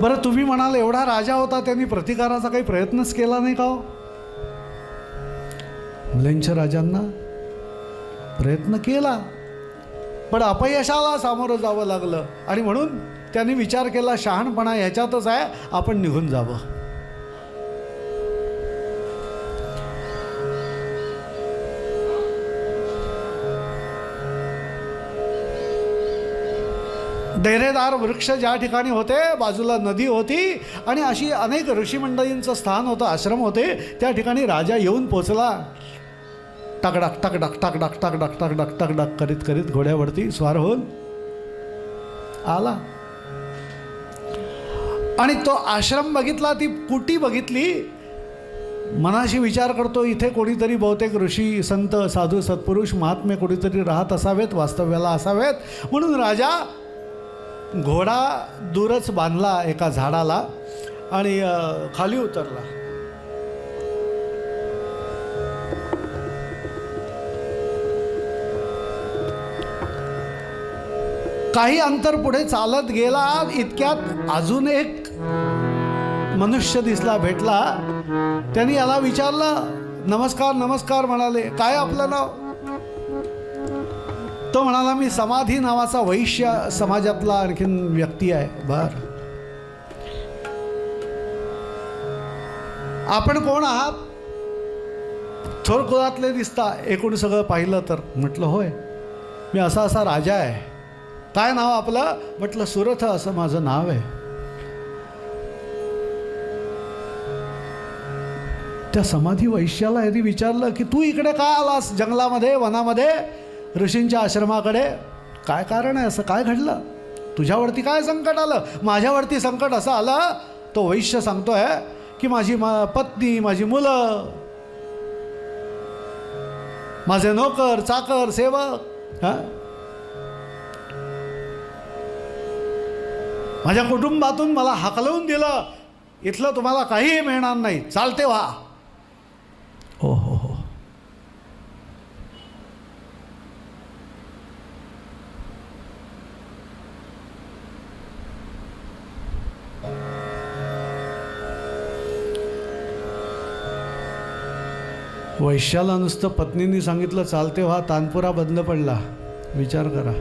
बरं तुम्ही म्हणाल एवढा राजा होता, त्यांनी प्रतिकाराचा काही प्रयत्नच केला नाही का हो? म्लेंछ राजांना प्रयत्न केला, पण अपयशाला सामोरं जावं लागलं. आणि म्हणून त्यांनी विचार केला, शहाणपणा ह्याच्यातच आहे, आपण निघून जावं. डेरेदार वृक्ष ज्या ठिकाणी होते, बाजूला नदी होती आणि अशी अनेक ऋषीमंडळींचं स्थान होतं, आश्रम होते. त्या ठिकाणी राजा येऊन पोचला. टकडाक टकडाक टकडाक टकडाक टकडाक टकडाक करीत करीत घोड्यावरती स्वार होऊन आला. आणि तो आश्रम बघितला, ती कुटी बघितली. मनाशी विचार करतो, इथे कोणीतरी बहुतेक ऋषी संत साधू सत्पुरुष महात्मे कोणीतरी राहत असावेत, वास्तव्याला असावेत. म्हणून राजा घोडा दूरच बांधला एका झाडाला आणि खाली उतरला. काही अंतर पुढे चालत गेला, इतक्यात अजून एक मनुष्य दिसला, भेटला. त्यांनी याला विचारलं, नमस्कार नमस्कार म्हणाले, काय आपलं नाव? तो म्हणाला, मी समाधी नावाचा वैश्य समाजातला आणखीन व्यक्ती आहे. बर, आपण कोण आहात? थोर कुळातले दिसता एकूण सगळं पाहिलं तर. म्हटलं होय, मी असा असा राजा आहे. काय नाव आपलं? म्हटलं सुरथ असं माझं नाव आहे. त्या समाधी वैश्याला यांनी विचारलं की तू इकडे का आलास, जंगलामध्ये वनामध्ये ऋषींच्या आश्रमाकडे? काय कारण आहे, असं काय घडलं? तुझ्यावरती काय संकट आलं? माझ्यावरती संकट असं आलं, तो वैश्य सांगतोय की माझी पत्नी, माझी मुलं, माझे नोकर चाकर सेवक, माझ्या कुटुंबातून मला हाकलवून दिलं. इथलं तुम्हाला काहीही मिळणार नाही, चालते व्हा. हो हो हो. वैश्याला नुसतं पत्नींनी सांगितलं चालते व्हा, तानपुरा बंद पडला. विचार करा.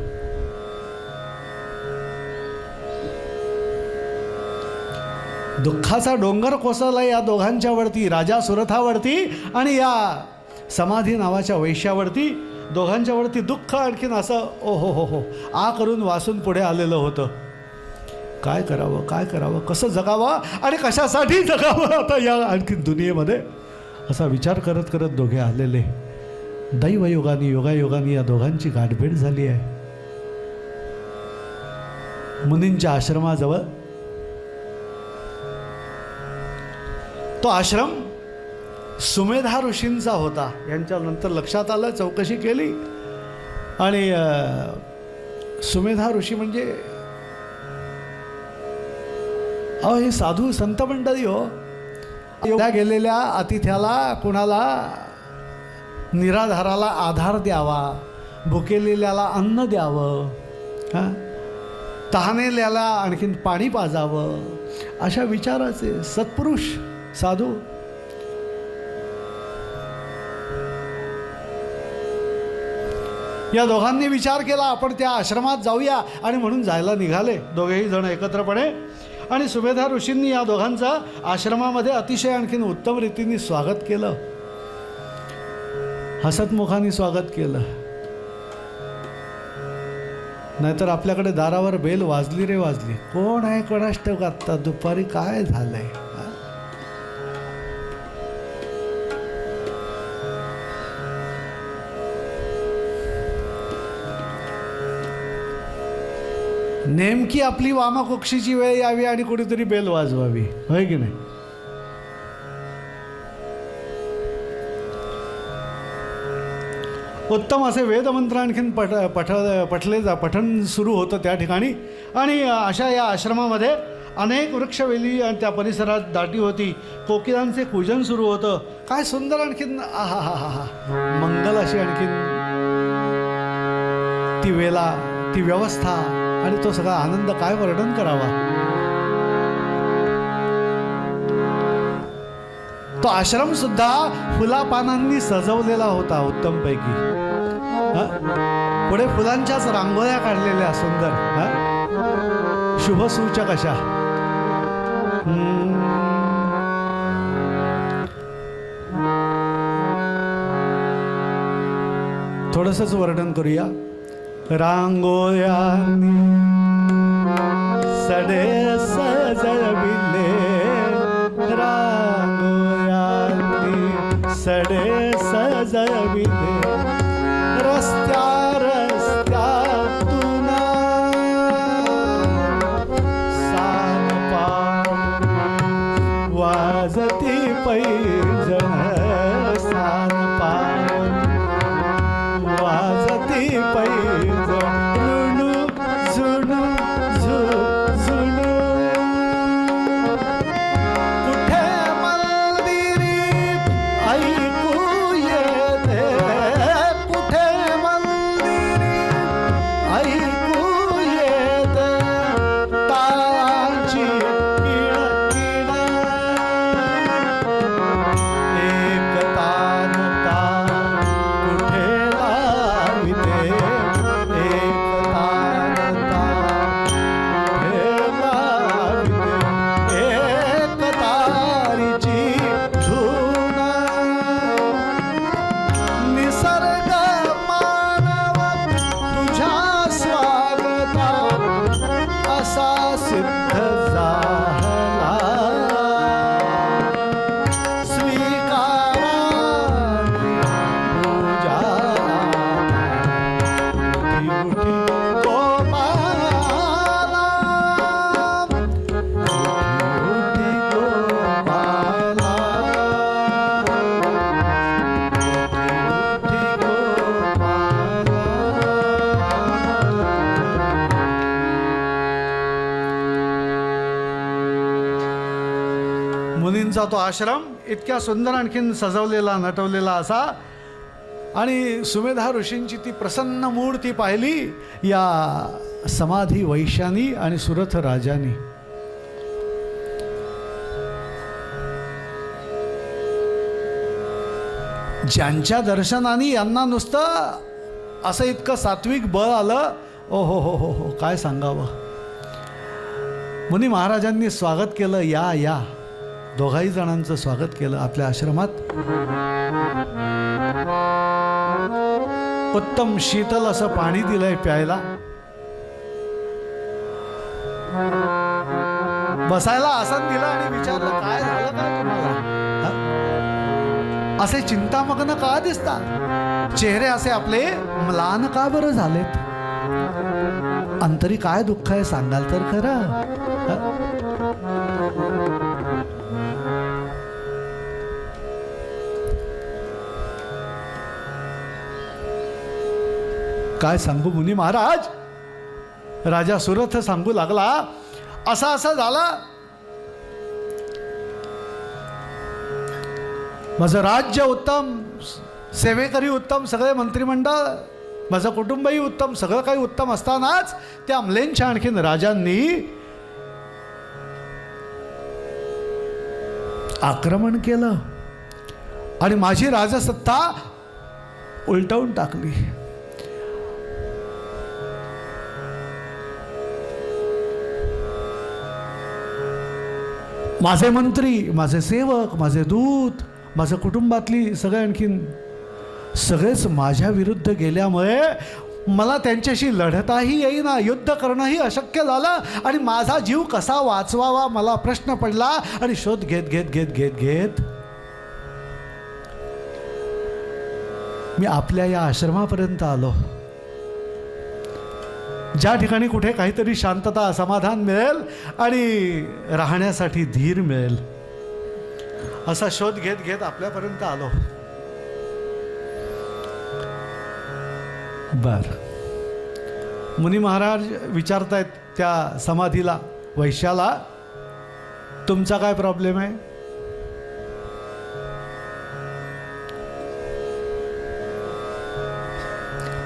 दुःखाचा डोंगर कोसळला या दोघांच्या वरती, राजा सुरथावरती आणि या समाधी नावाच्या वैश्यावरती. दोघांच्या वरती दुःख आणखीन असं ओ हो हो हो आ करून वासून पुढे आलेलं होतं. काय करावं, काय करावं, कसं जगावं आणि कशासाठी जगावं आता या आणखीन दुनियेमध्ये, असा विचार करत करत दोघे आलेले. दैवयोगाने योगायोगाने या दोघांची गाठभेट झाली आहे. मुनींच्या आश्रमाजवळ. तो आश्रम सुमेधा ऋषींचा होता. यांच्यानंतर लक्षात आलं, चौकशी केली आणि सुमेधा ऋषी म्हणजे अहो हे साधू संत मंडळी हो. त्या गेलेल्या अतिथ्याला, कुणाला निराधाराला आधार द्यावा, भुकेलेल्याला अन्न द्यावं, तहानेल्याला आणखीन पाणी पाजावं, अशा विचाराचे सत्पुरुष साधू. या दोघांनी विचार केला आपण त्या आश्रमात जाऊया आणि म्हणून जायला निघाले दोघेही जण एकत्रपणे. आणि सुमेधा ऋषींनी या दोघांचं आश्रमामध्ये अतिशय आणखीन उत्तम रीतीने स्वागत केलं, हसतमुखाने स्वागत केलं. नाहीतर आपल्याकडे दारावर बेल वाजली रे वाजली, कोण आहे कोणास ठाऊक, आत्ता दुपारी काय झालंय. नेमकी आपली वामाकुक्षीची वेळ यावी आणि कुठेतरी बेल वाजवावी, होय की नाही. उत्तम असे वेदमंत्र आणखीन पठण सुरू होतं त्या ठिकाणी. आणि अशा या आश्रमामध्ये अनेक वृक्षवेली आणि त्या परिसरात दाटी होती. कोकिलांचे पूजन सुरू होतं. काय सुंदर आणखीन आहा हा हा हा मंगल अशी आणखीन ती वेला, ती व्यवस्था आणि तो सगळा आनंद काय वर्णन करावा. तो आश्रम सुद्धा फुलापानांनी सजवलेला होता उत्तमपैकी. पुढे फुलांच्याच रांगोळ्या काढलेल्या सुंदर, शुभसूचक अशा. थोडंसंच वर्णन करूया. रांगोळ्यांनी सडे सजविले, रांगोळ्यांनी सडे सजविले, रस्त्या रस्त्यातून सानपान वाजती पैंजण, सानपान वाजती पैंजण, रुणू झुणू झुणू. कुठे मंदिरी ऐकू येते, कुठे मंदिरी ऐकू येते, ताची किण एक तान कुठे लाविते, एक तान कुठे लाविते, एक तारीची धून. निसर्ग मानव तुझ्या स्वागता असा सिद्ध झाला, स्वीकाराने पूजा उठी गोपाला, उठी गोपाला, उठी गोपाला. मुनींचा तो आश्रम इतक्या सुंदर आणखीन सजवलेला नटवलेला असा. आणि सुमेधा ऋषींची ती प्रसन्न मूर्ती पाहिली या समाधी वैश्यानी आणि सुरथ राजानी. ज्यांच्या दर्शनाने यांना नुसतं असं इतकं सात्विक बळ आलं, ओ हो हो हो हो, काय सांगावं. मुनी महाराजांनी स्वागत केलं. या या दोघाही जणांचं स्वागत केलं आपल्या आश्रमात. उत्तम शीतल असं पाणी दिलंय प्यायला, बसायला आसन दिलं आणि विचारलं काय झालं काय तुम्हाला, असे चिंतामग्न का दिसता, चेहरे असे आपले म्लान का बरं झालेत, अंतरी काय दुःख आहे सांगाल तर खरं. काय सांगू मुनी महाराज. राजा सुरथ सांगू लागला, असा असा झाला, माझं राज्य उत्तम, सेवेकरी उत्तम, सगळे मंत्रिमंडळ, माझं कुटुंबही उत्तम, सगळं काही उत्तम असतानाच त्या अमलेंच्या आणखीन राजांनी आक्रमण केलं आणि माझी राजसत्ता उलटवून टाकली. माझे मंत्री, माझे सेवक, माझे दूत, माझ्या कुटुंबातली सगळे आणखीन सगळेच माझ्या विरुद्ध गेल्यामुळे मला त्यांच्याशी लढताही येईना, युद्ध करणंही अशक्य झालं आणि माझा जीव कसा वाचवावा मला प्रश्न पडला. आणि शोध घेत घेत घेत घेत घेत मी आपल्या या आश्रमापर्यंत आलो, ज्या ठिकाणी कुठे काहीतरी शांतता, समाधान मिळेल आणि राहण्यासाठी धीर मिळेल, असा शोध घेत घेत आपल्यापर्यंत आलो. बर, मुनी महाराज विचारतायत त्या समाधीला, वैश्याला, तुमचा काय प्रॉब्लेम आहे.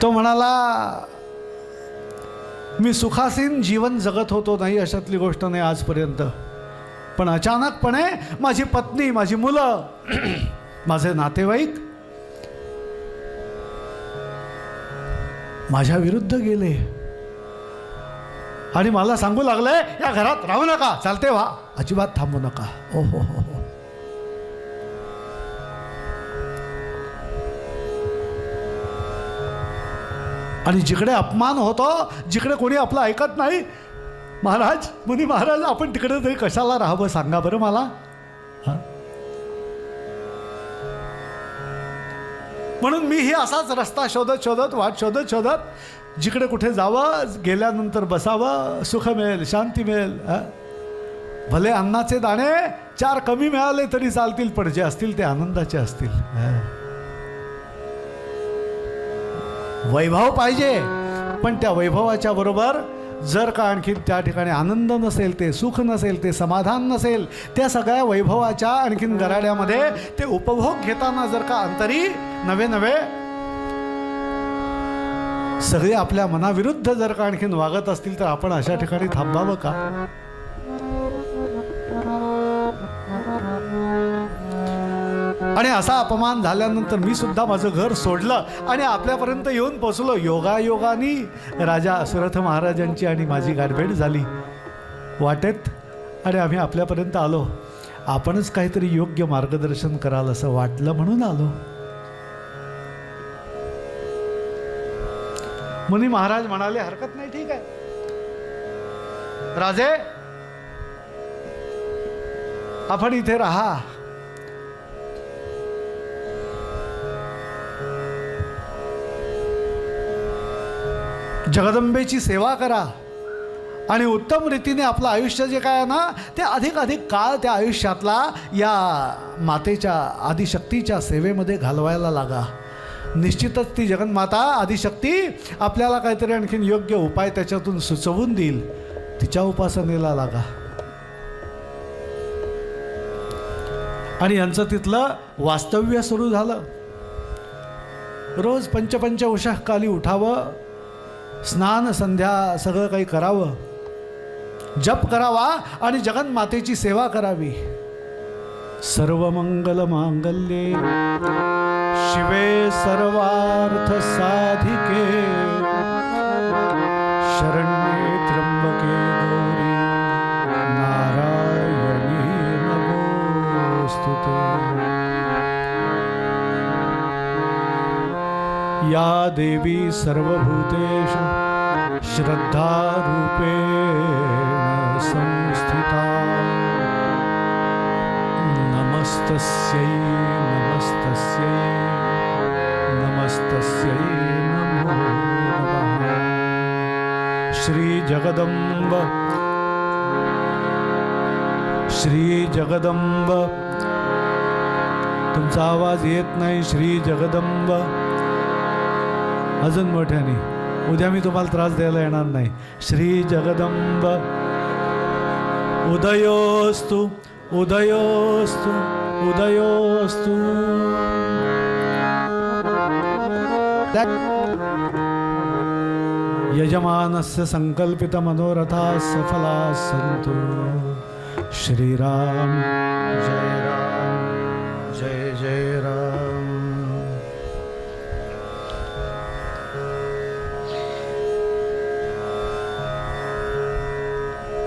तो म्हणाला, मी सुखासीन जीवन जगत होतो, नाही अशातली गोष्ट नाही आजपर्यंत, पण अचानकपणे माझी पत्नी, माझी मुलं, माझे नातेवाईक माझ्या विरुद्ध गेले आणि मला सांगू लागले, या घरात राहू नका, चालते व्हा, अजिबात थांबू नका. ओ हो हो हो. आणि जिकडे अपमान होतो, जिकडे कोणी आपलं ऐकत नाही, महाराज, मुनी महाराज, आपण तिकडे तरी कशाला राहावं सांगा बरं मला. म्हणून मी ही असाच रस्ता शोधत शोधत, वाट शोधत शोधत, जिकडे कुठे जावं, गेल्यानंतर बसावं, सुख मिळेल, शांती मिळेल. भले अन्नाचे दाणे 4 कमी मिळाले तरी चालतील, पण जे असतील ते आनंदाचे असतील. वैभव पाहिजे, पण त्या वैभवाच्या बरोबर जर का आणखी त्या ठिकाणी आनंद नसेल, ते सुख नसेल, ते समाधान नसेल, त्या सगळ्या वैभवाच्या आणखीन गराड्यामध्ये ते उपभोग घेताना जर का अंतरी नवे नवे सगळे आपल्या मनाविरुद्ध जर का आणखीन वागत असतील, तर आपण अशा ठिकाणी थांबावं का? आणि असा अपमान झाल्यानंतर मी सुद्धा माझं घर सोडलं आणि आपल्यापर्यंत येऊन पोचलो. योगायोगाने राजा सुरथ महाराजांची आणि माझी गाठभेट झाली वाटेत आणि आम्ही आपल्यापर्यंत आलो. आपणच काहीतरी योग्य मार्गदर्शन कराल असं वाटलं म्हणून आलो. मुनी महाराज म्हणाले, हरकत नाही, ठीक आहे राजे, आपण इथे राहा. जगदंबेची सेवा करा आणि उत्तम रीतीने आपलं आयुष्य जे काय आहे ना, ते अधिक काळ त्या आयुष्यातला या मातेच्या आदिशक्तीच्या सेवेमध्ये घालवायला लागा. निश्चितच ती जगन्माता आदिशक्ती आपल्याला काहीतरी आणखीन योग्य उपाय त्याच्यातून सुचवून देईल. तिच्या उपासनेला लागा. आणि यांचं तिथलं वास्तव्य सुरू झालं. रोज पंच उषःकाली उठावं, स्नान संध्या सगळं काही करावं, जप करावा आणि जगन्मातेची सेवा करावी. सर्वमंगल मांगल्ये शिवे सर्वार्थ साधिके शरण्ये त्र्यंबके गौरी नारायणी नमोस्तुते. या देवी सर्वभूतेषु श्रद्धारूपेण संस्थिता. नमस्तस्यै नमस्तस्यै नमस्तस्यै नमो नमः. श्री जगदंब श्री जगदंब. तुमचा आवाज येत नाही. श्री जगदंब अजून मोठ्याने. उद्या मी तुम्हाला त्रास द्यायला येणार नाही. श्री जगदंब. उदयोस्तु उदयोस्तु उदयोस्तु. यजमानस्य संकल्पित मनोरथा सफला सन्तु. श्रीराम जय राम जय जय राम.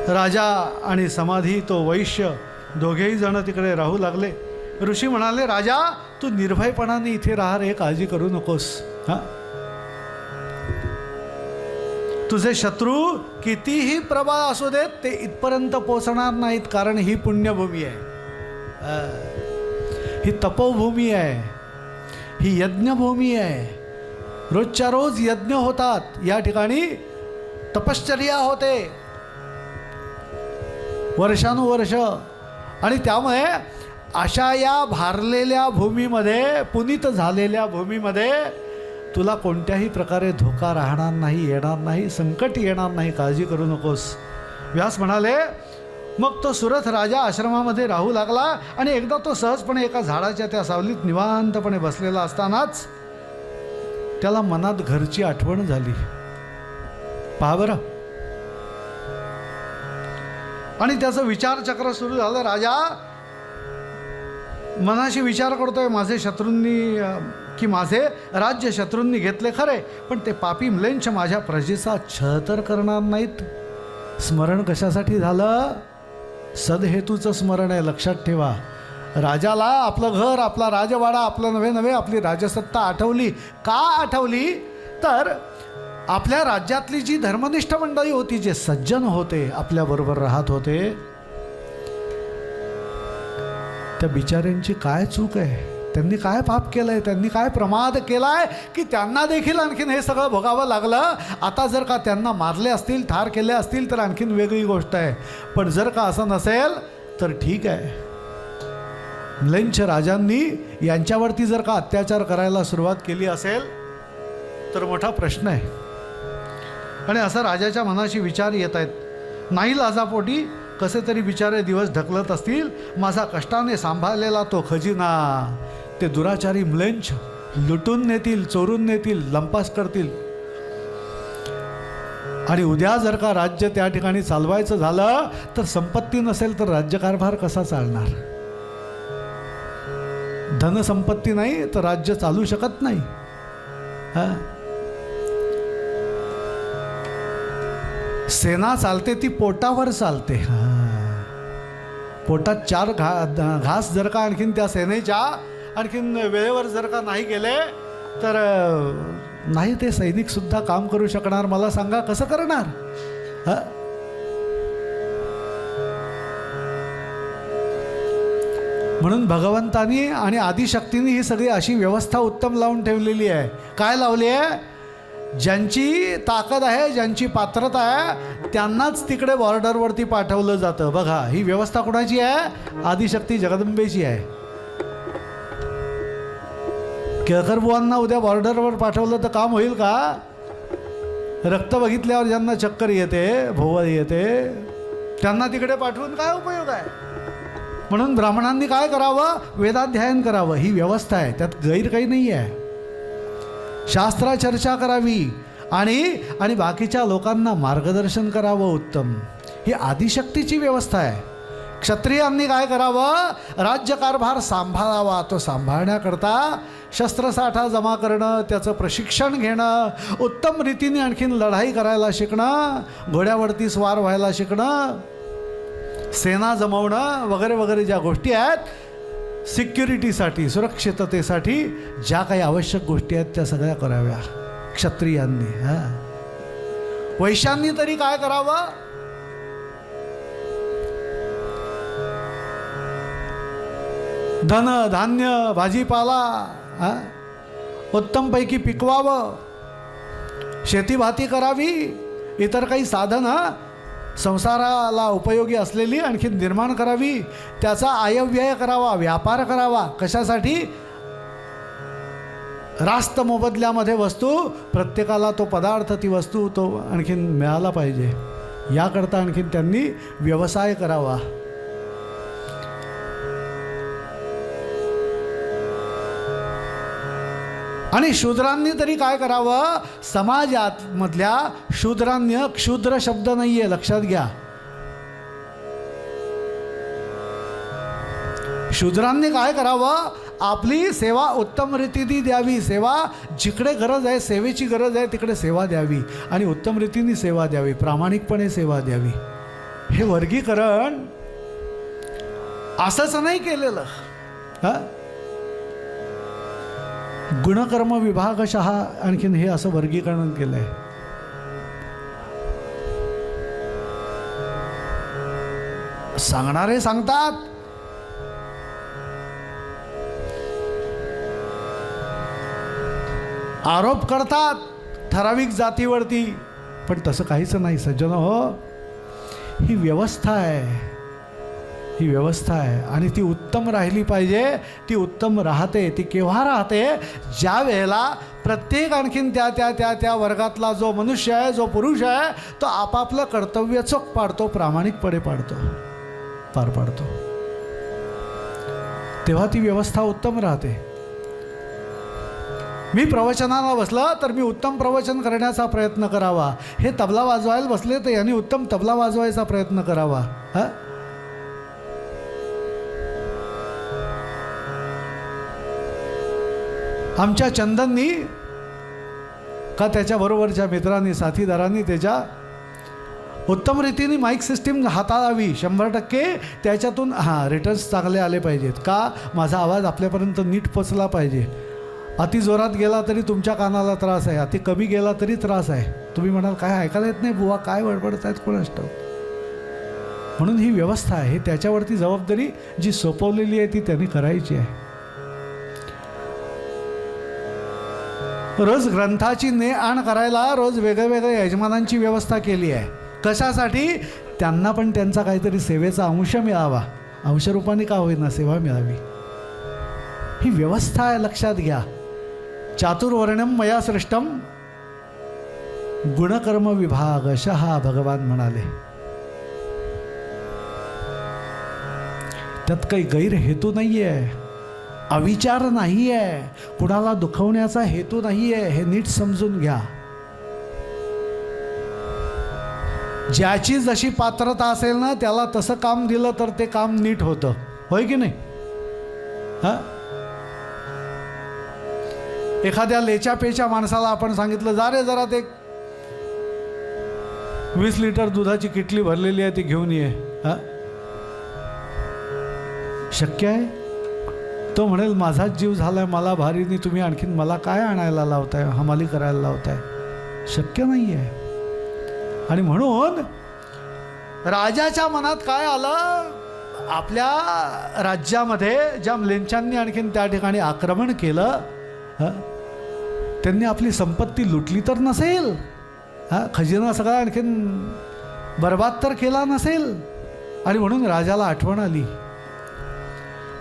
राजा आणि समाधी तो वैश्य दोघेही जण तिकडे राहू लागले. ऋषी म्हणाले, राजा तू निर्भयपणाने इथे राहा रे, काळजी करू नकोस. हा, तुझे शत्रू कितीही प्रबळ असू देत, ते इथपर्यंत पोचणार नाहीत, कारण ही पुण्यभूमी आहे, ही तपोभूमी आहे, ही यज्ञभूमी आहे. रोजच्या रोज यज्ञ होतात या ठिकाणी, तपश्चर्या होते वर्षानुवर्ष. आणि त्यामुळे अशा या भारलेल्या भूमीमध्ये, पुनीत झालेल्या भूमीमध्ये तुला कोणत्याही प्रकारे धोका राहणार नाही, येणार नाही, संकट येणार नाही, काळजी करू नकोस. व्यास म्हणाले, मग तो सुरथ राजा आश्रमामध्ये राहू लागला. आणि एकदा तो सहजपणे एका झाडाच्या त्या सावलीत निवांतपणे बसलेला असतानाच त्याला मनात घरची आठवण झाली. पहा बरं, आणि त्याचं विचारचक्र सुरू झालं. राजा मनाशी विचार करतोय, माझे शत्रूंनी की माझे राज्य शत्रूंनी घेतले खरे, पण ते पापी म्लेंछ माझ्या प्रजेचा छळ तर करणार नाहीत. स्मरण कशासाठी झालं? सदहेतूचं स्मरण आहे, लक्षात ठेवा. राजाला आपलं घर, आपला राजवाडा, आपलं नवे आपली राजसत्ता आठवली. का आठवली? तर आपल्या राज्यातली जी धर्मनिष्ठ मंडळी होती, जे सज्जन होते, आपल्याबरोबर राहत होते, त्या बिचाऱ्यांची काय चूक आहे? त्यांनी काय पाप केलं आहे? त्यांनी काय प्रमाद केला आहे की त्यांना देखील आणखीन हे सगळं भोगावं लागलं? आता जर का त्यांना मारले असतील, ठार केले असतील तर आणखीन वेगळी गोष्ट आहे. पण जर का असं नसेल तर ठीक आहे. म्लेंछ राजांनी यांच्यावरती जर का अत्याचार करायला सुरुवात केली असेल तर मोठा प्रश्न आहे. आणि असं राजाच्या मनाशी विचार येत आहेत. नाही लाजापोटी कसे तरी बिचारे दिवस ढकलत असतील. माझा कष्टाने सांभाळलेला तो खजिना ते दुराचारी म्लेंछ लुटून नेतील, चोरून नेतील, लंपास करतील. आणि उद्या जर का राज्य त्या ठिकाणी चालवायचं झालं तर संपत्ती नसेल तर राज्यकारभार कसा चालणार? धनसंपत्ती नाही तर राज्य चालू शकत नाही. सेना चालते ती पोटावर चालते. पोटात चार घास जर का आणखीन त्या सेनेच्या आणखीन वेळेवर जर का नाही गेले तर नाही ते सैनिक सुद्धा काम करू शकणार. मला सांगा कसं करणार? म्हणून भगवंतानी आणि आदिशक्तीने ही सगळी अशी व्यवस्था उत्तम लावून ठेवलेली आहे. काय लावली आहे? ज्यांची ताकद आहे, ज्यांची पात्रता आहे, त्यांनाच तिकडे बॉर्डरवरती पाठवलं जातं. बघा, ही व्यवस्था कोणाची आहे? आदिशक्ती जगदंबेची आहे. केळकर बुवांना उद्या बॉर्डरवर पाठवलं तर काम होईल का? रक्त बघितल्यावर ज्यांना चक्कर येते, भोवळ येते, त्यांना तिकडे पाठवून काय उपयोग आहे? म्हणून ब्राह्मणांनी काय करावं? वेदाध्ययन करावं. ही व्यवस्था आहे, त्यात गैर काही नाही आहे. शास्त्रा चर्चा करावी आणि बाकीच्या लोकांना मार्गदर्शन करावं उत्तम. ही आदिशक्तीची व्यवस्था आहे. क्षत्रियांनी काय करावं? राज्यकारभार सांभाळावा. तो सांभाळण्याकरता शस्त्रसाठा जमा करणं, त्याचं प्रशिक्षण घेणं, उत्तम रीतीने आणखीन लढाई करायला शिकणं, घोड्यावरती स्वार व्हायला शिकणं, सेना जमवणं वगैरे वगैरे ज्या गोष्टी आहेत, सिक्युरिटीसाठी, सुरक्षिततेसाठी ज्या काही आवश्यक गोष्टी आहेत त्या सगळ्या कराव्या क्षत्रियांनी. वैश्यांनी तरी काय करावं? धन धान्य भाजीपाला उत्तमपैकी पिकवावं, शेतीभाती करावी, इतर काही साधन संसाराला उपयोगी असलेली आणखी निर्माण करावी, त्याचा आयव्यय करावा, व्यापार करावा. कशासाठी? रास्त मोबदल्यामध्ये वस्तू, प्रत्येकाला तो पदार्थ, ती वस्तू तो आणखीन मिळाला पाहिजे, याकरता आणखीन त्यांनी व्यवसाय करावा. आणि शूद्रांनी तरी काय करावं? समाजात मधल्या शूद्रांनी, क्षुद्र शब्द नाहीये, लक्षात घ्या. शूद्रांनी काय करावं? आपली सेवा उत्तम रीतीने द्यावी. सेवा जिकडे गरज आहे, सेवेची गरज आहे, तिकडे सेवा द्यावी आणि उत्तम रीतीने सेवा द्यावी, प्रामाणिकपणे सेवा द्यावी. हे वर्गीकरण असंच नाही केलेलं. गुणकर्म विभागशः आणखीन हे असं वर्गीकरण केलंय. सांगणारे सांगतात, आरोप करतात ठराविक जातीवरती, पण तसं काहीच नाही सज्जन हो. ही व्यवस्था आहे, ही व्यवस्था आहे आणि ती उत्तम राहिली पाहिजे. ती उत्तम राहते. ती केव्हा राहते? ज्या वेळेला प्रत्येक आणखीन त्या त्या त्या त्या वर्गातला जो मनुष्य आहे, जो पुरुष आहे, तो आपापलं कर्तव्य चोख पाडतो, प्रामाणिकपणे पाडतो, पार पाडतो, तेव्हा ती व्यवस्था उत्तम राहते. मी प्रवचनाला बसलं तर मी उत्तम प्रवचन करण्याचा प्रयत्न करावा. हे तबला वाजवायला बसले तर यांनी उत्तम तबला वाजवायचा प्रयत्न करावा. हां, आमच्या चंदननी का त्याच्याबरोबरच्या मित्रांनी साथीदारांनी त्याच्या उत्तम रीतीने माईक सिस्टीम हाताळावी 100%. त्याच्यातून रिटर्न्स चांगले आले पाहिजेत का माझा आवाज आपल्यापर्यंत नीट पोचला पाहिजे. अति जोरात गेला तरी तुमच्या कानाला त्रास आहे, अति कमी गेला तरी त्रास आहे. तुम्ही म्हणाल काय ऐकायला येत नाही बुवा, काय बडबडत आहेत कोणास ठाऊक. म्हणून ही व्यवस्था आहे, त्याच्यावरती जबाबदारी जी सोपवलेली आहे ती त्यांनी करायची आहे. रोज ग्रंथाची ने आण करायला रोज वेगळ्या यजमानांची व्यवस्था केली आहे. कशासाठी? त्यांना पण त्यांचा काहीतरी सेवेचा अंश मिळावा, अंशरूपाने का होईना सेवा मिळावी. ही व्यवस्था आहे, लक्षात घ्या. चातुर्वर्ण्यम मया सृष्टम गुणकर्म विभाग हा भगवान म्हणाले. त्यात काही गैरहेतू नाही आहे, अविचार नाही आहे, कुणाला दुखवण्याचा हेतू नाही आहे. हे नीट समजून घ्या. ज्याची जशी पात्रता असेल ना त्याला तसं काम दिलं तर ते काम नीट होतं, होय की नाही. हां, एखाद्या लेच्यापेच्या माणसाला आपण सांगितलं जा रे जरा ते 20 लिटर दुधाची किटली भरलेली आहे ती घेऊन ये. हां, शक्य आहे? तो म्हणेल माझाच जीव झालाय, मला भारीनी तुम्ही आणखीन मला काय आणायला लावताय, हमाली करायला लावताय. शक्य नाही आहे. आणि म्हणून राजाच्या मनात काय आलं, आपल्या राज्यामध्ये ज्या म्लेच्छांनी आणखीन त्या ठिकाणी आक्रमण केलं, त्यांनी आपली संपत्ती लुटली तर नसेल, खजिना सगळा आणखीन बर्बाद तर केला नसेल. आणि म्हणून राजाला आठवण आली,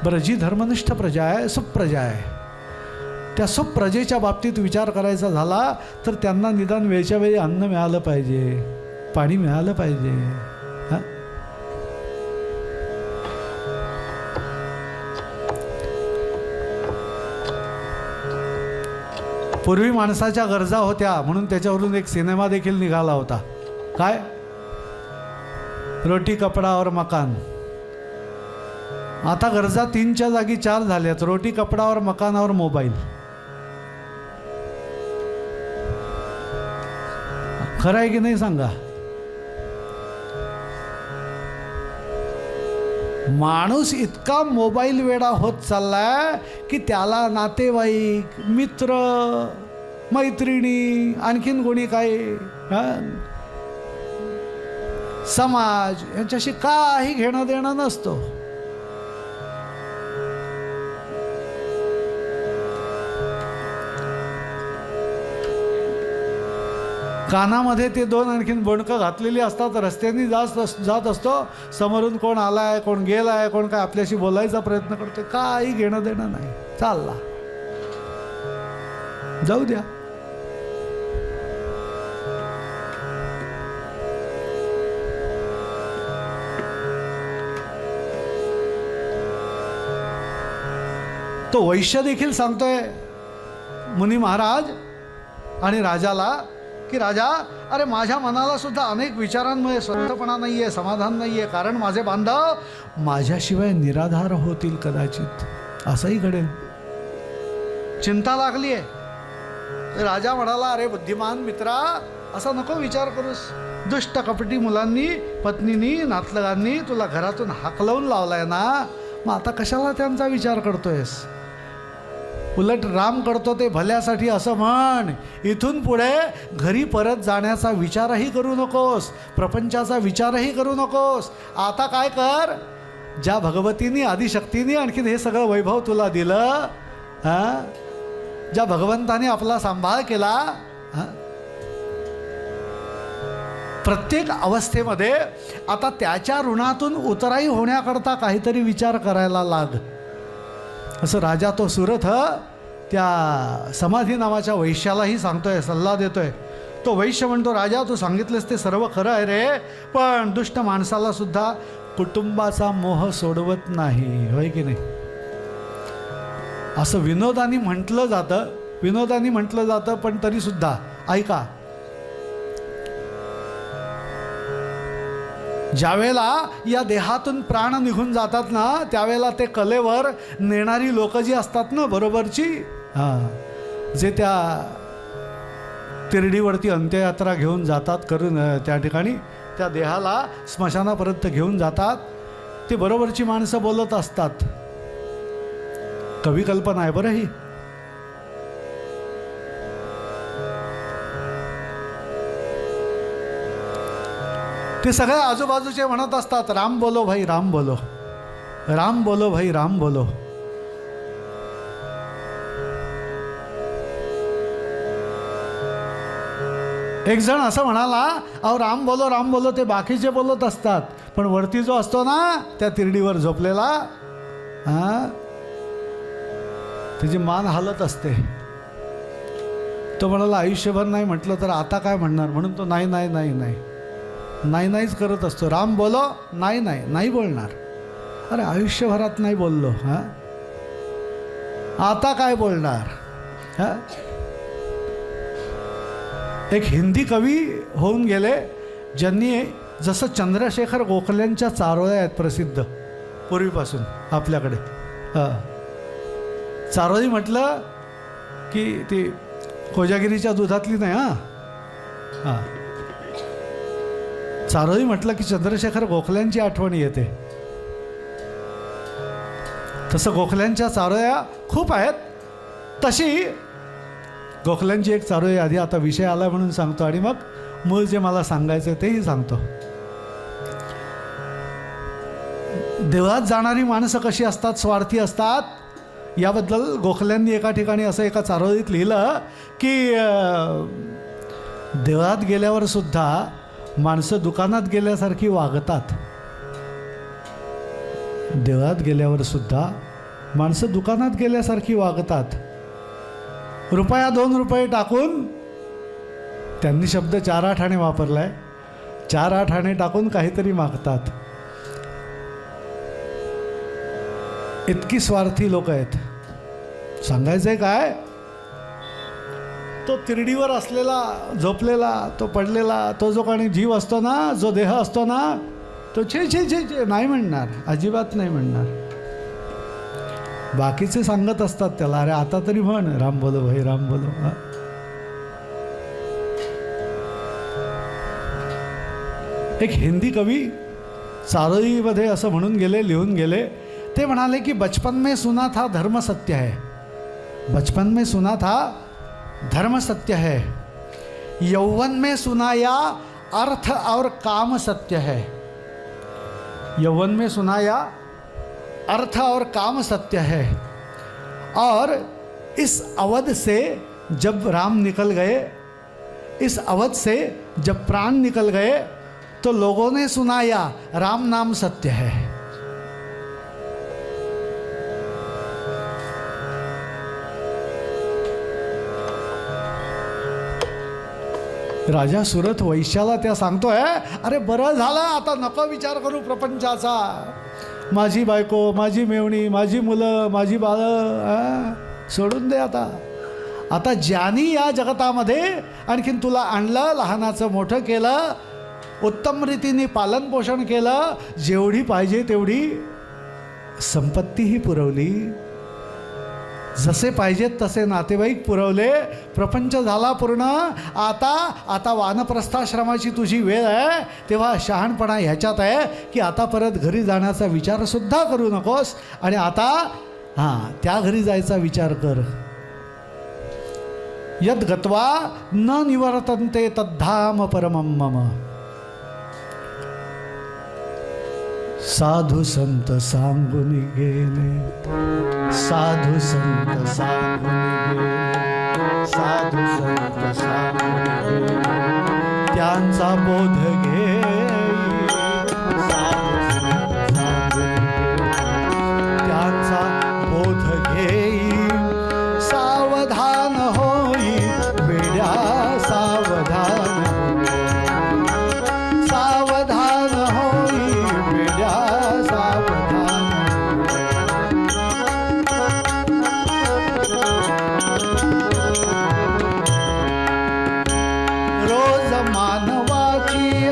बरं जी धर्मनिष्ठ प्रजा आहे, सुप्रजा आहे, त्या सुप्रजेच्या बाबतीत विचार करायचा झाला तर त्यांना निदान वेळच्या वेळी अन्न मिळालं पाहिजे, पाणी मिळालं पाहिजे. हां, पूर्वी माणसाच्या गरजा होत्या म्हणून त्याच्यावरून एक सिनेमा देखील निघाला होता. काय? रोटी कपडा और मकान. आता गरजा 3च्या जागी 4 झाल्यात, रोटी कपडा और मकान और मोबाईल. खरं आहे की नाही सांगा. माणूस इतका मोबाईल वेडा होत चाललाय की त्याला नातेवाईक, मित्र, मैत्रिणी, आणखीन कोणी काय, समाज यांच्याशी काही घेणं देणं नसतो. कानामध्ये ते 2 आणखीन बोंडकं घातलेली असतात, रस्त्याने जात असतो, समोरून कोण आलाय, कोण गेलाय, कोण काय आपल्याशी बोलायचा प्रयत्न करतोय, काही घेणं देणं नाही. चालला, जाऊ द्या. तो वैश्य देखील सांगतोय मुनी महाराज आणि राजाला की राजा, अरे माझ्या मनाला सुद्धा अनेक विचारांमुळे स्वतःपणा नाही आहे, समाधान नाही आहे. कारण माझे बांधव माझ्याशिवाय निराधार होतील कदाचित, असंही घडेल. चिंता लागली आहे. राजा म्हणाला, अरे बुद्धिमान मित्रा, असा नको विचार करूस. दुष्ट कपटी मुलांनी, पत्नीनी, नातलगांनी तुला घरातून हाकलवून लावलाय ना, मग आता कशाला त्यांचा विचार करतोयस. उलट राम करतो ते भल्यासाठी असं म्हण. इथून पुढे घरी परत जाण्याचा विचारही करू नकोस, प्रपंचाचा विचारही करू नकोस. आता काय कर, ज्या भगवतीनी आदिशक्तीने आणखीन हे सगळं वैभव तुला दिलं, ज्या भगवंताने आपला सांभाळ केला, प्रत्येक अवस्थेमध्ये आता त्याच्या ऋणातून उतराई होण्याकरता काहीतरी विचार करायला लाग. असं राजा तो सुरथ त्या समाधी नावाच्या वैश्यालाही सांगतोय, सल्ला देतोय. तो वैश्य म्हणतो, राजा तू सांगितलंस ते सर्व खरं आहे रे, पण दुष्ट माणसाला सुद्धा कुटुंबाचा मोह सोडवत नाही, होय की नाही. असं विनोदानी म्हटलं जातं, पण तरी सुद्धा ऐका, ज्यावेळेला या देहातून प्राण निघून जातात ना, त्यावेळेला ते कलेवर नेणारी लोक जी असतात ना बरोबरची, जे त्या तिरडीवरती अंत्ययात्रा घेऊन जातात करून त्या ठिकाणी त्या देहाला स्मशानापर्यंत घेऊन जातात, ती बरोबरची माणसं बोलत असतात. कवी कल्पना आहे बरं ही. ते सगळे आजूबाजूचे म्हणत असतात, राम बोलो भाई राम बोलो, राम बोलो भाई राम बोलो. एक जण असं म्हणाला, अहो राम बोलो ते बाकीचे बोलत असतात, पण वरती जो असतो ना त्या तिरडीवर झोपलेला, त्याची मान हालत असते. तो म्हणाला आयुष्यभर नाही म्हटलं तर आता काय म्हणणार, म्हणून तो नाही नाही नाही नाही नाही नाहीच करत असतो. राम बोलो, नाही नाही नाही बोलणार. अरे आयुष्यभरात नाही बोललो, आता काय बोलणार. एक हिंदी कवी होऊन गेले ज्यांनी, जसं चंद्रशेखर गोखल्यांच्या चारोळ्या आहेत प्रसिद्ध पूर्वीपासून आपल्याकडे. चारोळी म्हटलं की ती कोजागिरीच्या दुधातली नाही. हां, चारोळी म्हटलं की चंद्रशेखर गोखल्यांची आठवण येते. तसं गोखल्यांच्या चारोळ्या खूप आहेत. तशी गोखल्यांची एक चारोळी आधी, आता विषय आला म्हणून सांगतो आणि मग मूळ जे मला सांगायचं तेही सांगतो. देवळात जाणारी माणसं कशी असतात, स्वार्थी असतात. याबद्दल गोखल्यांनी एका ठिकाणी असं एका चारोळीत लिहिलं की देवळात गेल्यावर सुद्धा माणसं दुकानात गेल्यासारखी वागतात. देवळात गेल्यावर सुद्धा माणसं दुकानात गेल्यासारखी वागतात. रुपया 2 रुपये टाकून, त्यांनी शब्द 4-8 आणे वापरलाय, 4-8 आणे टाकून काहीतरी मागतात. इतकी स्वार्थी लोक आहेत. सांगायचंय काय, तो तिरडीवर असलेला, झोपलेला, तो पडलेला, तो जो काही जीव असतो ना, जो देह असतो ना, तो छे छे छे छे नाही म्हणणार, अजिबात नाही म्हणणार. बाकीचे सांगत असतात त्याला, अरे आता तरी म्हण राम बोलो भाई राम बोलो. एक हिंदी कवी चारोळीमध्ये असं म्हणून गेले, लिहून गेले. ते म्हणाले की बचपन में सुना था धर्म सत्य है, बचपन में सुना था धर्म सत्य है, यौवन में सुनाया अर्थ और काम सत्य है. यौवन में सुनाया अर्थ और काम सत्य है. और इस अवध से जब राम निकल गए, इस अवध से जब प्राण निकल गए, तो लोगों ने सुनाया राम नाम सत्य है. राजा सुरथ वैश्याला त्या सांगतोय, अरे बरं झालं, आता नको विचार करू प्रपंचाचा. माझी बायको, माझी मेवणी, माझी मुलं, माझी बाळं सोडून दे आता. आता ज्यानी या जगतामध्ये आणखीन तुला आणलं, लहानाचं मोठं केलं, उत्तम रीतीने पालन पोषण केलं, जेवढी पाहिजे तेवढी संपत्तीही पुरवली, जसे पाहिजेत तसे नातेवाईक पुरवले, प्रपंच झाला पूर्ण. आता वानप्रस्थाश्रमाची तुझी वेळ आहे, तेव्हा शहाणपणा ह्याच्यात आहे की आता परत घरी जाण्याचा विचारसुद्धा करू नकोस, आणि आता त्या घरी जायचा विचार कर. यद गत्वा न निवर्तन्ते तद्धाम परमं मम. साधू संत सांगून गेले, साधू संत सांगून गेले, साधू संत सांगून गेले, त्यांचा बोध घे. साधू संत सांगून गेले, त्यांचा बोध घेई, सावधान होई वेड्या, सावधान सावधान होई वेड्या, सावधान. रोज मानवाची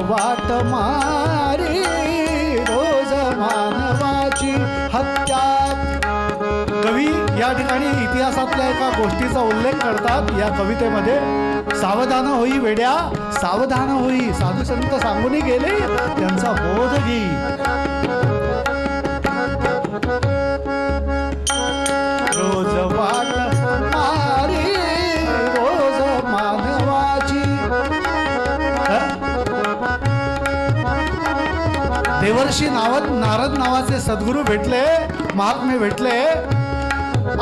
वाट मारी रोज मानवाची हत्या. कवी या ठिकाणी इतिहासातल्या एका गोष्टीचा उल्लेख करतात या कवितेमध्ये. सावधान होई वेड्या सावधान होई, साधू संत सांगून गेले त्यांचा बोध घेई. रोज वाट मारी रोज मानवाची. देवर्षी नारद नावाचे सद्गुरू भेटले, महात्मे भेटले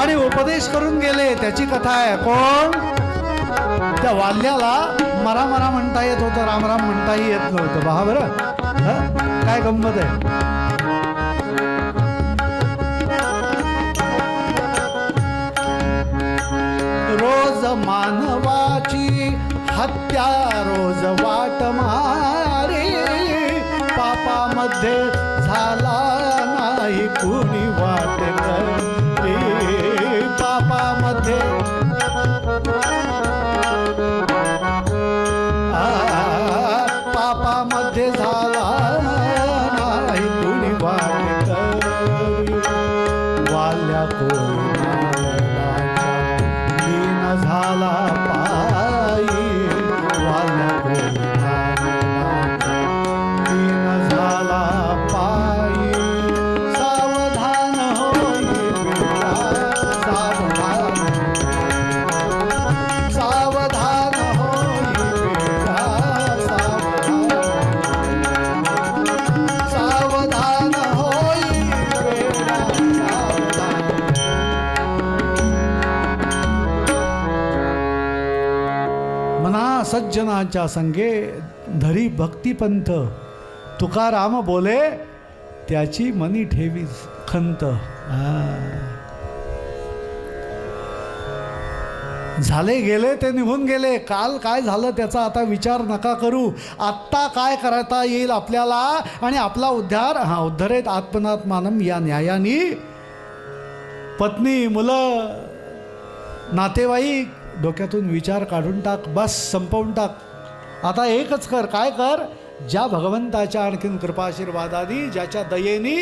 आणि उपदेश करून गेले. त्याची कथा आहे. कोण? त्या वाल्याला मरा मरा म्हणता येत होतं, राम राम म्हणताही येत नव्हतं. पहा बरं काय गंमत आहे. रोज मानवाची हत्या रोज वाट मारी, पापामध्ये झाला नाही कुणी वाट करी. पापामध्ये पापामध्ये झाला नाही कुणी वाट करी. वाल्या दीन झाला पायी, वाल्या दीन झाला पायी. सावधान होई बेटा सावधान, सावधान होई बेटा सावधान होई बेटा सावधान. मना सज्जनाच्या संगे धरी भक्तिपंथ, तुकाराम बोले त्याची मनी ठेवी खंत. झाले गेले ते निघून गेले. काल काय झालं त्याचा आता विचार नका करू. आत्ता काय करता येईल आपल्याला आणि आपला उद्धार. उद्धरेत आत्मनात्मानम या न्यायानी. पत्नी मुलं नातेवाईक डोक्यातून विचार काढून टाक. बस संपवून टाक. आता एकच कर. काय कर? ज्या भगवंताच्या आणखीन कृपाशीर्वादानी, ज्याच्या दयेनी,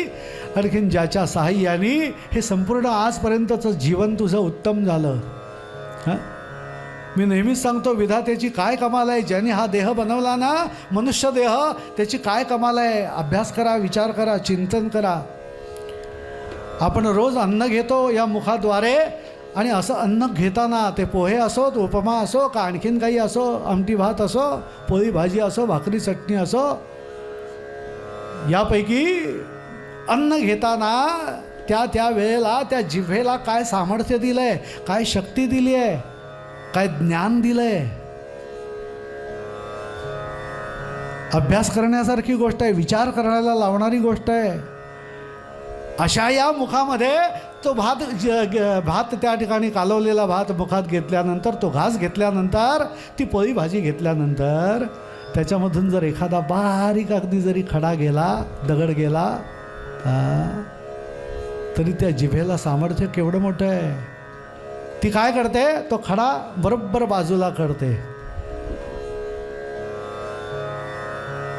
आणखीन ज्याच्या साहाय्यानी हे संपूर्ण आजपर्यंतचं जीवन तुझं उत्तम झालं. मी नेहमीच सांगतो विधात्याची काय कमाल आहे. ज्याने हा देह बनवला ना, मनुष्य देह, त्याची काय कमाल आहे. अभ्यास करा, विचार करा, चिंतन करा. आपण रोज अन्न घेतो या मुखाद्वारे आणि असं अन्न घेताना ते पोहे असोत, उपमा असो का आणखीन काही असो, आमटी भात असो, पोळी भाजी असो, भाकरी चटणी असो, यापैकी अन्न घेताना त्या वेळेला त्या जिभेला काय सामर्थ्य दिलं आहे, काय शक्ती दिली आहे, काय ज्ञान दिलं आहे. अभ्यास करण्यासारखी गोष्ट आहे, विचार करायला लावणारी गोष्ट आहे. अशा या मुखामध्ये तो भात त्या ठिकाणी कालवलेला भात मुखात घेतल्यानंतर, तो घास घेतल्यानंतर, ती पोळी भाजी घेतल्यानंतर त्याच्यामधून जर एखादा बारीक अगदी जरी खडा गेला, दगड गेला, तरी त्या जिभेला सामर्थ्य केवढं मोठं आहे. ती काय करते? तो खडा बरोबर बाजूला करते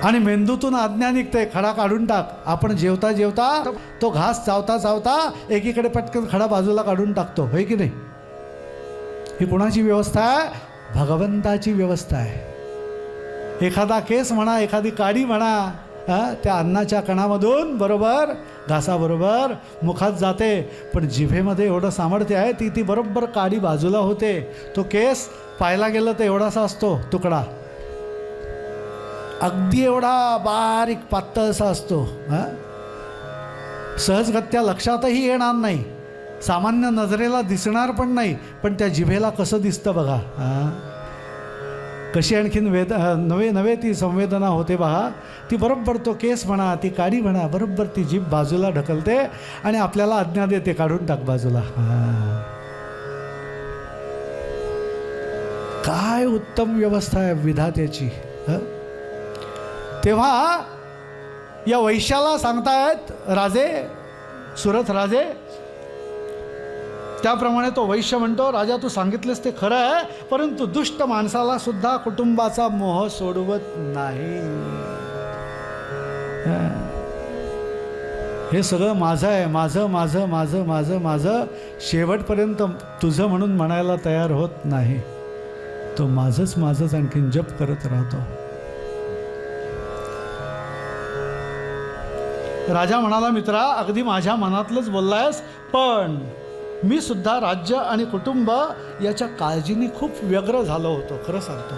आणि मेंदूतून आज्ञा निघते, खडा काढून टाक. आपण जेवता जेवता तो घास चावता चावता एकीकडे पटकन खडा बाजूला काढून टाकतो, होय की नाही? ही कोणाची व्यवस्था आहे? भगवंताची व्यवस्था आहे. एखादा केस म्हणा, एखादी काडी म्हणा, त्या अन्नाच्या कणामधून बरोबर घासाबरोबर मुखात जाते. पण जिभेमध्ये एवढं सामर्थ्य आहे, ती बरोबर काडी बाजूला होते. तो केस पाहायला गेलं तर एवढासा असतो तुकडा, अगदी एवढा बारीक पातळसा असतो. सहजगत्या लक्षातही येणार नाही, सामान्य नजरेला दिसणार पण नाही. पण त्या जिभेला कसं दिसतं बघा. कशी आणखीन नवे ती संवेदना होते बघा. ती बरोबर तो केस म्हणा, ती काडी म्हणा, बरोबर ती जीभ बाजूला ढकलते आणि आपल्याला आज्ञा देते, काढून टाक बाजूला. काय उत्तम व्यवस्था आहे विधात्याची. तेव्हा या वैश्याला सांगतायत राजे, सुरथ राजे, त्याप्रमाणे तो वैश्य म्हणतो, राजा तू सांगितलेस ते खरं आहे, परंतु दुष्ट माणसाला सुद्धा कुटुंबाचा मोह सोडवत नाही. हे सगळं माझं आहे, माझं माझं माझं माझं माझं, शेवटपर्यंत तुझं म्हणून म्हणायला तयार होत नाही. तो माझंच माझंच आणखीन जप करत राहतो. राजा म्हणाला, मित्रा अगदी माझ्या मनातलंच बोललायस, पण मी सुद्धा राज्य आणि कुटुंब याच्या काळजीने खूप व्यग्र झालो होतो. खरं सांगतो,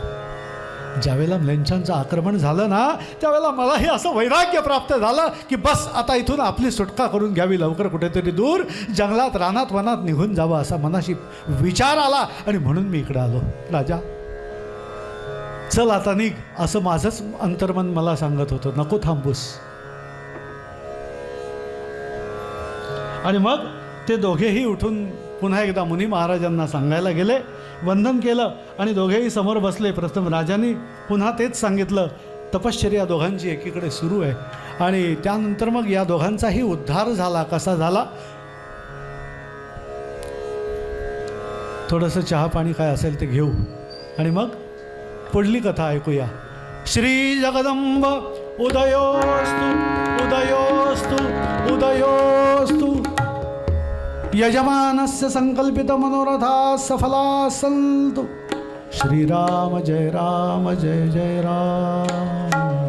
ज्यावेळेला म्लेच्छांचं आक्रमण झालं ना, त्यावेळेला मलाही असं वैराग्य प्राप्त झालं की बस आता इथून आपली सुटका करून घ्यावी, लवकर कुठेतरी दूर जंगलात रानात वनात निघून जावं असा मनाशी विचार आला आणि म्हणून मी इकडे आलो. राजा चल आता निघ, असं माझंच अंतर्मन मला सांगत होतं, नको थांबूस. आणि मग ते दोघेही उठून पुन्हा एकदा मुनी महाराजांना सांगायला गेले, वंदन केलं आणि दोघेही समोर बसले. प्रथम राजांनी पुन्हा तेच सांगितलं. तपश्चर्या दोघांची एकीकडे सुरू आहे आणि त्यानंतर मग या दोघांचाही उद्धार झाला. कसा झाला? थोडंसं चहा पाणी काय असेल ते घेऊ आणि मग पुढली कथा ऐकूया. श्री जगदंब उदयोस्तु उदयोस्तु उदयोस्तु. यजमानस्य संकल्पित मनोरथा सफला सन्तु. श्रीराम जय राम जय जय राम.